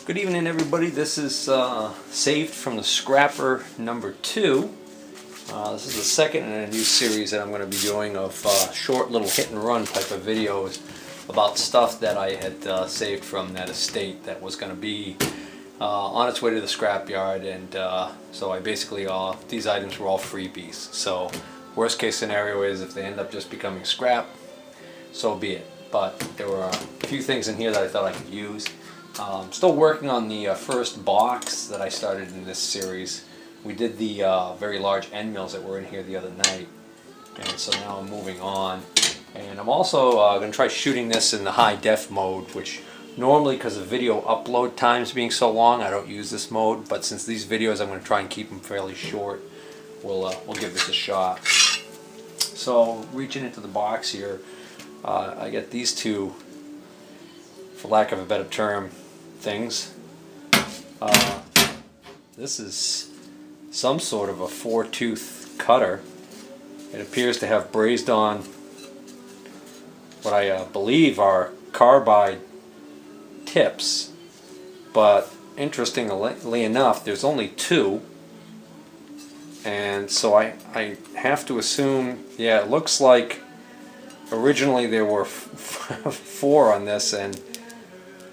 Good evening, everybody. This is saved from the Scrapper number 2. This is the second in a new series that I'm going to be doing of short little hit and run type of videos about stuff that I had saved from that estate that was going to be on its way to the scrapyard, and so I basically these items were all freebies. So worst case scenario is if they end up just becoming scrap, so be it. But there were a few things in here that I thought I could use. Still working on the first box that I started in this series. We did the very large end mills that were in here the other night, and so now I'm moving on. And I'm also going to try shooting this in the high def mode, which normally, because of video upload times being so long, I don't use this mode. But since these videos I'm going to try and keep them fairly short, we'll give this a shot. So reaching into the box here, I get these two, for lack of a better term, things. This is some sort of a 4-tooth cutter. It appears to have brazed on what I believe are carbide tips, but interestingly enough, there's only 2, and so I have to assume, yeah, it looks like originally there were 4 on this, and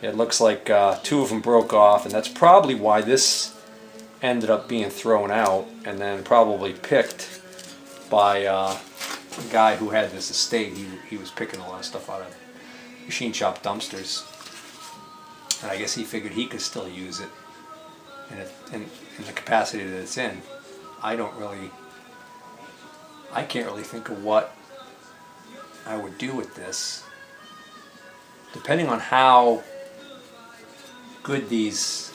it looks like 2 of them broke off, and that's probably why this ended up being thrown out and then probably picked by a guy who had this estate. He was picking a lot of stuff out of machine shop dumpsters, and I guess he figured he could still use it in the capacity that it's in. I can't really think of what I would do with this. Depending on how good these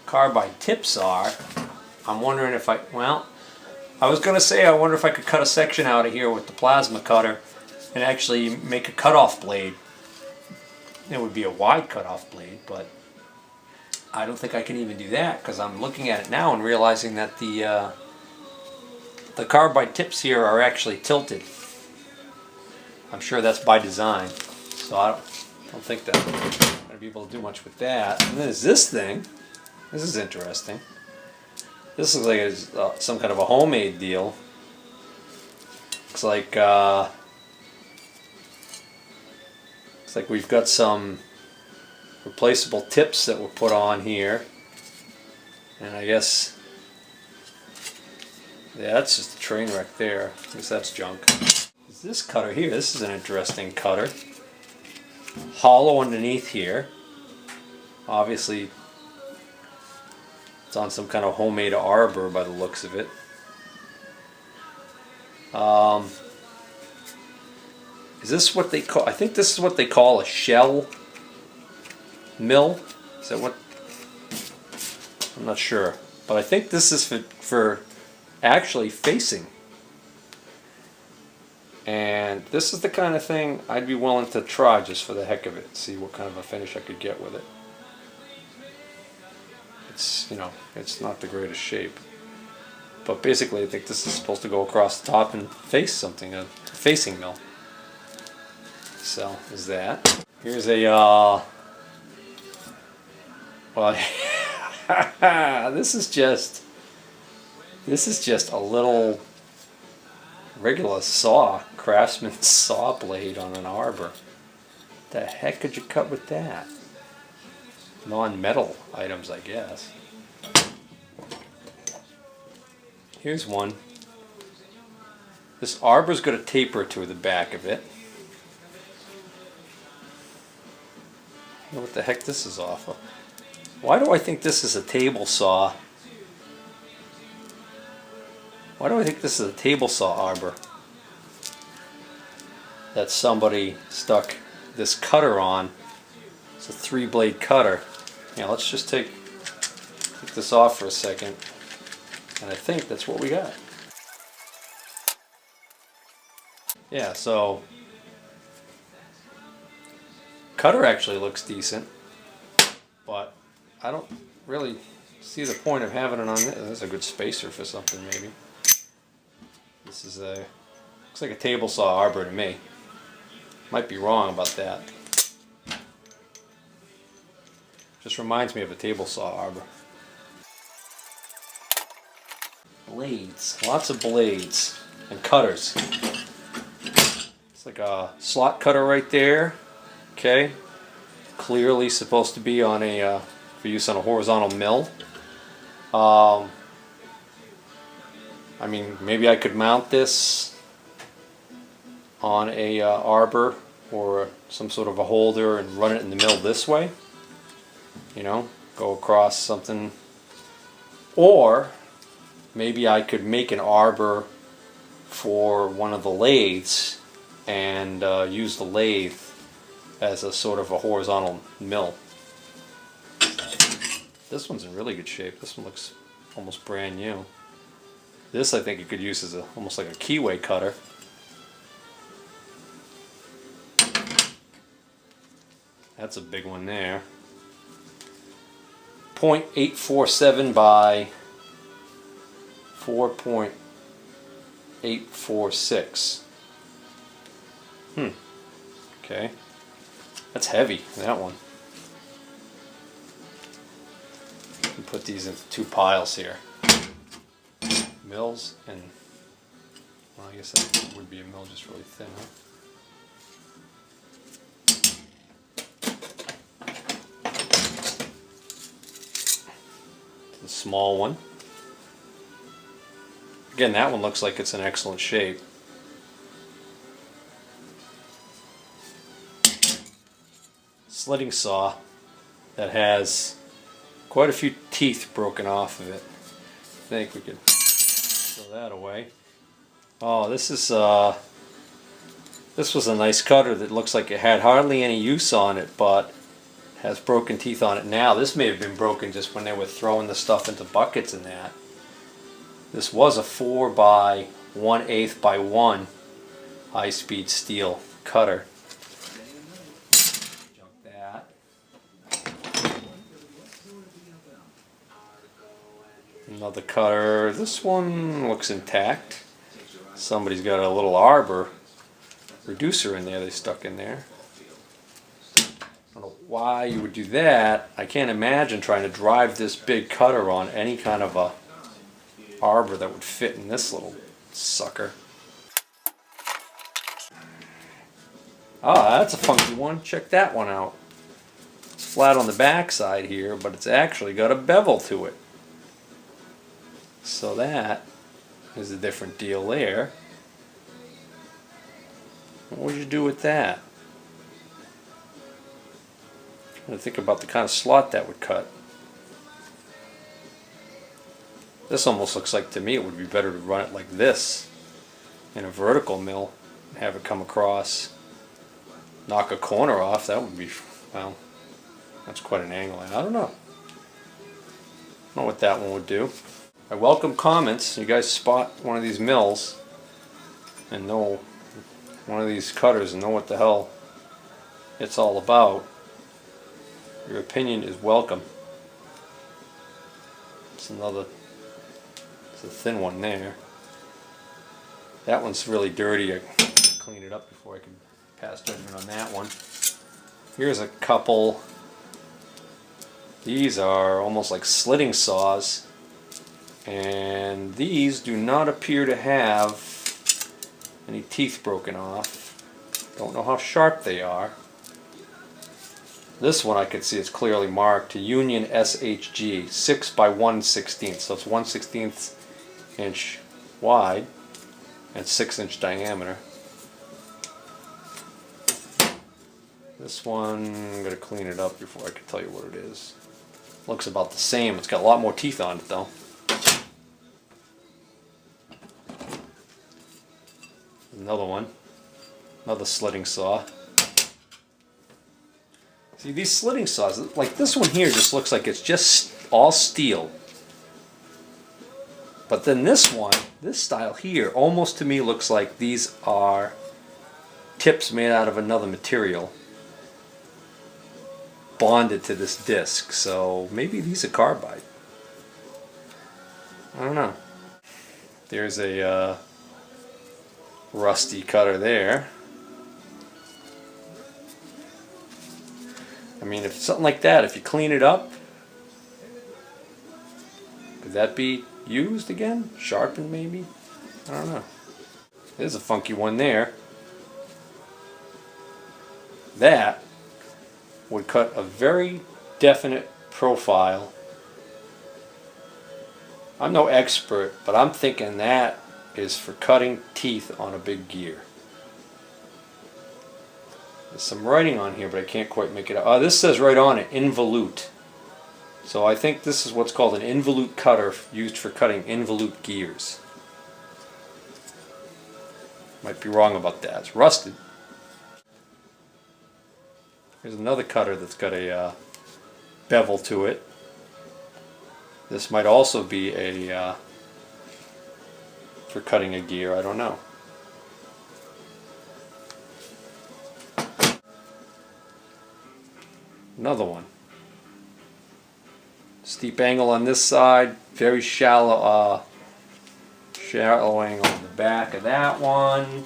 carbide tips are, I'm wondering if I was going to say I wonder if I could cut a section out of here with the plasma cutter and actually make a cutoff blade. It would be a wide cutoff blade, but I don't think I can even do that, because I'm looking at it now and realizing that the carbide tips here are actually tilted. I'm sure that's by design, so I don't think that I'm going to be able to do much with that. And then there's this thing. This is interesting. This looks like some kind of a homemade deal. Looks like we've got some replaceable tips that were put on here, and I guess, yeah, that's just a train wreck there. I guess that's junk. This cutter here, this is an interesting cutter. Hollow underneath here. Obviously it's on some kind of homemade arbor by the looks of it. Is this what they call, I think this is what they call a shell mill? Is that what? I'm not sure, but I think this is for actually facing. And this is the kind of thing I'd be willing to try just for the heck of it, see what kind of a finish I could get with it. It's, you know, it's not the greatest shape, but basically I think this is supposed to go across the top and face something, a facing mill. So is that. Here's a well, this is just a little regular saw, Craftsman saw blade on an arbor. The heck could you cut with that? Non-metal items, I guess. Here's one. This arbor's got a taper to the back of it. I don't know what the heck this is off of. Why do I think this is a table saw? Why do I think this is a table saw arbor that somebody stuck this cutter on? It's a 3-blade cutter. Yeah, let's just take this off for a second, and I think that's what we got. Yeah, so cutter actually looks decent, but I don't really see the point of having it on this. That's a good spacer for something, maybe. This is looks like a table saw arbor to me. Might be wrong about that. Just reminds me of a table saw arbor. Blades, lots of blades and cutters. It's like a slot cutter right there. Okay, clearly supposed to be on a for use on a horizontal mill. I mean, maybe I could mount this on a arbor or some sort of a holder and run it in the mill this way. You know, go across something. Or maybe I could make an arbor for one of the lathes and use the lathe as a sort of a horizontal mill. This one's in really good shape. This one looks almost brand new. This I think you could use as almost like a keyway cutter. That's a big one there. 0.847 by 4.846. Okay. That's heavy, that one. Put these into two piles here. Mills and, well, I guess that would be a mill just really thin, huh? The small one. Again, that one looks like it's in excellent shape. Slitting saw that has quite a few teeth broken off of it. I think we could throw that away. Oh, this was a nice cutter that looks like it had hardly any use on it, but has broken teeth on it now. This may have been broken just when they were throwing the stuff into buckets and that. This was a 4 by 1/8 by 1 high-speed steel cutter. Junk that. Another cutter. This one looks intact. Somebody's got a little arbor reducer in there they stuck in there. I don't know why you would do that. I can't imagine trying to drive this big cutter on any kind of a arbor that would fit in this little sucker. Ah, that's a funky one. Check that one out. It's flat on the back side here, but it's actually got a bevel to it. So that is a different deal there. What would you do with that? I'm trying to think about the kind of slot that would cut. This almost looks like, to me, it would be better to run it like this in a vertical mill, have it come across, knock a corner off. That would be, well, that's quite an angle. I don't know. I don't know what that one would do. I welcome comments. You guys spot one of these mills and know one of these cutters and know what the hell it's all about. Your opinion is welcome. It's another, it's a thin one there. That one's really dirty. I clean it up before I can pass judgment on that one. Here's a couple. These are almost like slitting saws, and these do not appear to have any teeth broken off. Don't know how sharp they are. This one I can see it's clearly marked Union SHG 6 by 1/16, so it's 1/16 inch wide and 6-inch diameter. This one, I'm going to clean it up before I can tell you what it is. Looks about the same. It's got a lot more teeth on it though. Another one. Another slitting saw. See, these slitting saws, like this one here just looks like it's just all steel. But then this one, this style here, almost to me looks like these are tips made out of another material, bonded to this disc. So maybe these are carbide. I don't know. There's a rusty cutter there. I mean, if something like that, if you clean it up, could that be used again? Sharpened maybe? I don't know. There's a funky one there. That would cut a very definite profile. I'm no expert, but I'm thinking that is for cutting teeth on a big gear. There's some writing on here, but I can't quite make it out. This says right on it, involute. So I think this is what's called an involute cutter used for cutting involute gears. Might be wrong about that. It's rusted. Here's another cutter that's got a bevel to it. This might also be a for cutting a gear. I don't know. Another one. Steep angle on this side, very shallow angle on the back of that one.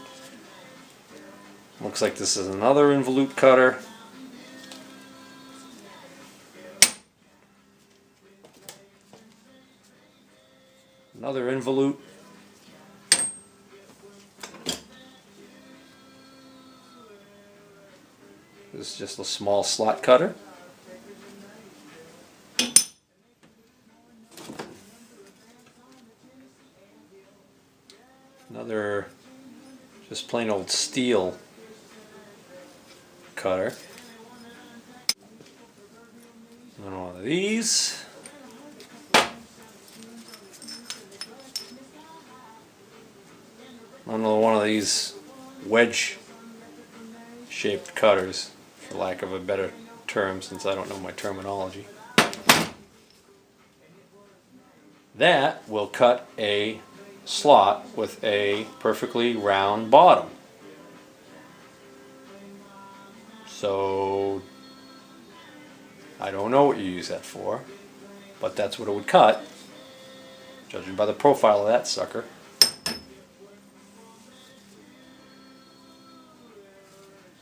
Looks like this is another involute cutter. Another involute. This is just a small slot cutter. Another just plain old steel cutter. Another one of these. Another one of these wedge shaped cutters, for lack of a better term, since I don't know my terminology. That will cut a slot with a perfectly round bottom. So I don't know what you use that for, but that's what it would cut, judging by the profile of that sucker.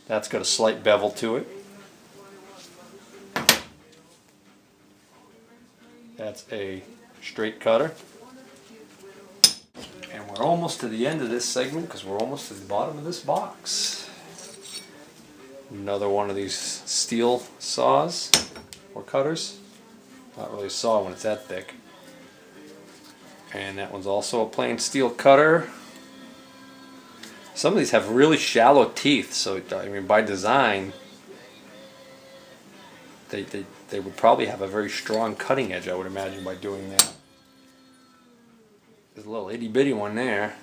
That's got a slight bevel to it. That's a straight cutter. And we're almost to the end of this segment because we're almost to the bottom of this box. Another one of these steel saws or cutters. Not really a saw when it's that thick. And that one's also a plain steel cutter. Some of these have really shallow teeth, so I mean by design they would probably have a very strong cutting edge, I would imagine, by doing that. There's a little itty bitty one there.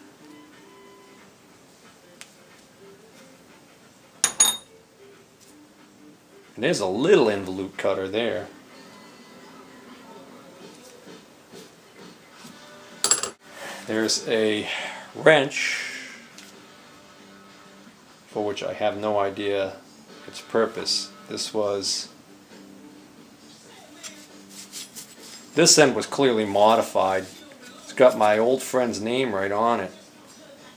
And there's a little involute cutter there. There's a wrench for which I have no idea its purpose. This end was clearly modified. It's got my old friend's name right on it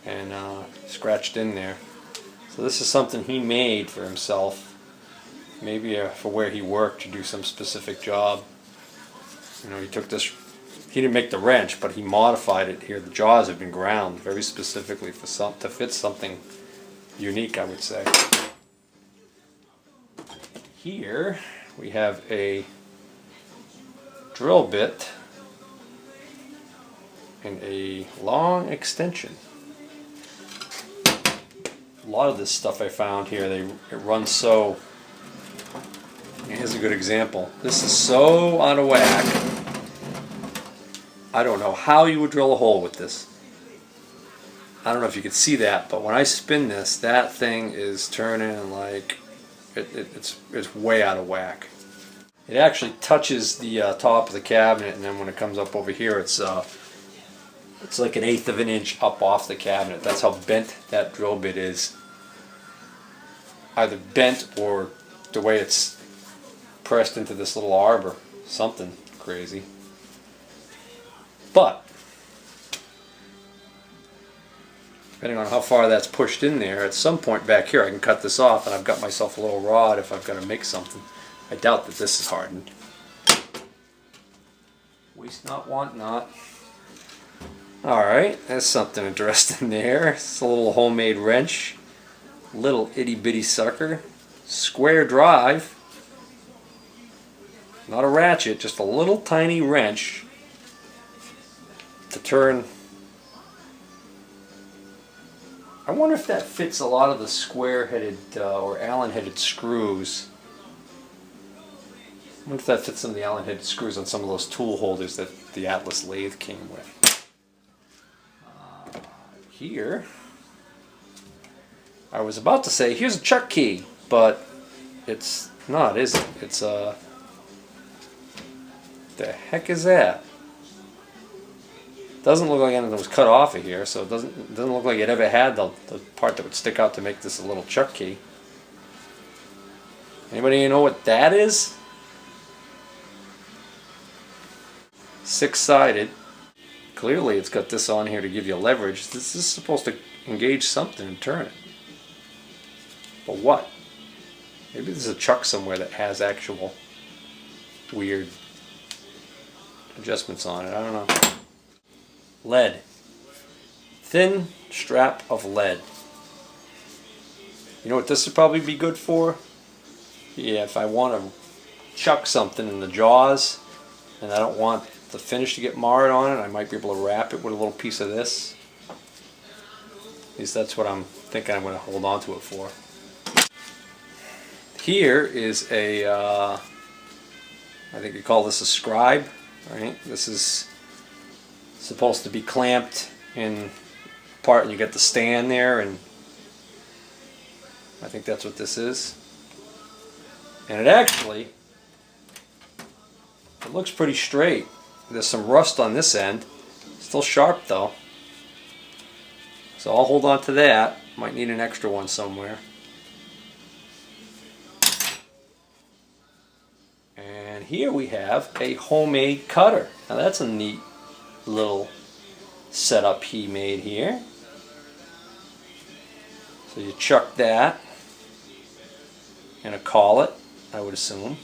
and scratched in there. So this is something he made for himself, maybe for where he worked to do some specific job. You know, he took this, he didn't make the wrench, but he modified it here. The jaws have been ground very specifically for to fit something unique, I would say. Here we have a drill bit and a long extension. A lot of this stuff I found here, it runs so. Here's a good example. This is so out of whack. I don't know how you would drill a hole with this. I don't know if you can see that, but when I spin this, that thing is turning like it's way out of whack. It actually touches the top of the cabinet, and then when it comes up over here, it's like 1/8 of an inch up off the cabinet. That's how bent that drill bit is. Either bent or the way it's pressed into this little arbor. Something crazy. But depending on how far that's pushed in there, at some point back here I can cut this off, and I've got myself a little rod if I've got to make something. I doubt that this is hardened. Waste not, want not. Alright, that's something interesting there. It's a little homemade wrench. Little itty bitty sucker. Square drive. Not a ratchet, just a little tiny wrench to turn. I wonder if that fits a lot of the square-headed or Allen-headed screws. I wonder if that fits some of the Allen-headed screws on some of those tool holders that the Atlas lathe came with. Here, I was about to say, here's a chuck key, but it's not, is it? It's a... the heck is that? Doesn't look like anything was cut off of here, so it doesn't look like it ever had the part that would stick out to make this a little chuck key. Anybody know what that is? 6-sided. Clearly it's got this on here to give you leverage. This is supposed to engage something and turn it. But what? Maybe there's a chuck somewhere that has actual weird adjustments on it. I don't know. Lead. Thin strap of lead. You know what this would probably be good for? Yeah, if I want to chuck something in the jaws and I don't want the finish to get marred on it, I might be able to wrap it with a little piece of this. At least that's what I'm thinking I'm going to hold on to it for. Here is a, I think you call this a scribe, right? This is supposed to be clamped in part and you get the stand there, and I think that's what this is. And it actually, it looks pretty straight. There's some rust on this end. Still sharp though. So I'll hold on to that. Might need an extra one somewhere. And here we have a homemade cutter. Now that's a neat little setup he made here. So you chuck that in a collet, I would assume.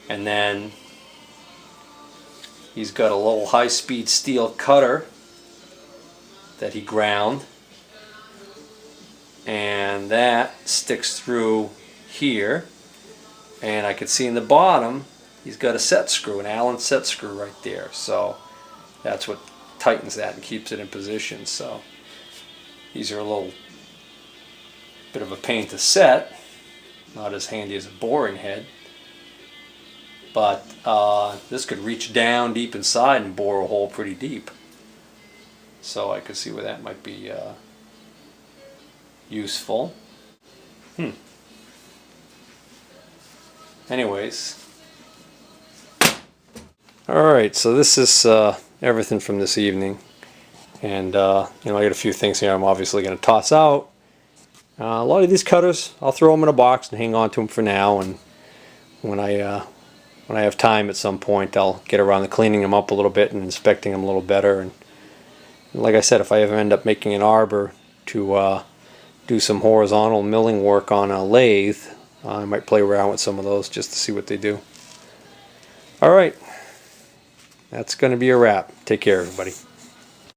And then he's got a little high-speed steel cutter that he ground, and that sticks through here, and I can see in the bottom he's got a set screw, an Allen set screw right there, so that's what tightens that and keeps it in position. So these are a little bit of a pain to set, not as handy as a boring head. But this could reach down deep inside and bore a hole pretty deep. So I could see where that might be useful. Anyways. Alright, so this is everything from this evening. And you know, I got a few things here I'm obviously going to toss out. A lot of these cutters, I'll throw them in a box and hang on to them for now. And when I have time at some point, I'll get around to cleaning them up a little bit and inspecting them a little better. And like I said, if I ever end up making an arbor to do some horizontal milling work on a lathe, I might play around with some of those just to see what they do. Alright, that's going to be a wrap. Take care, everybody.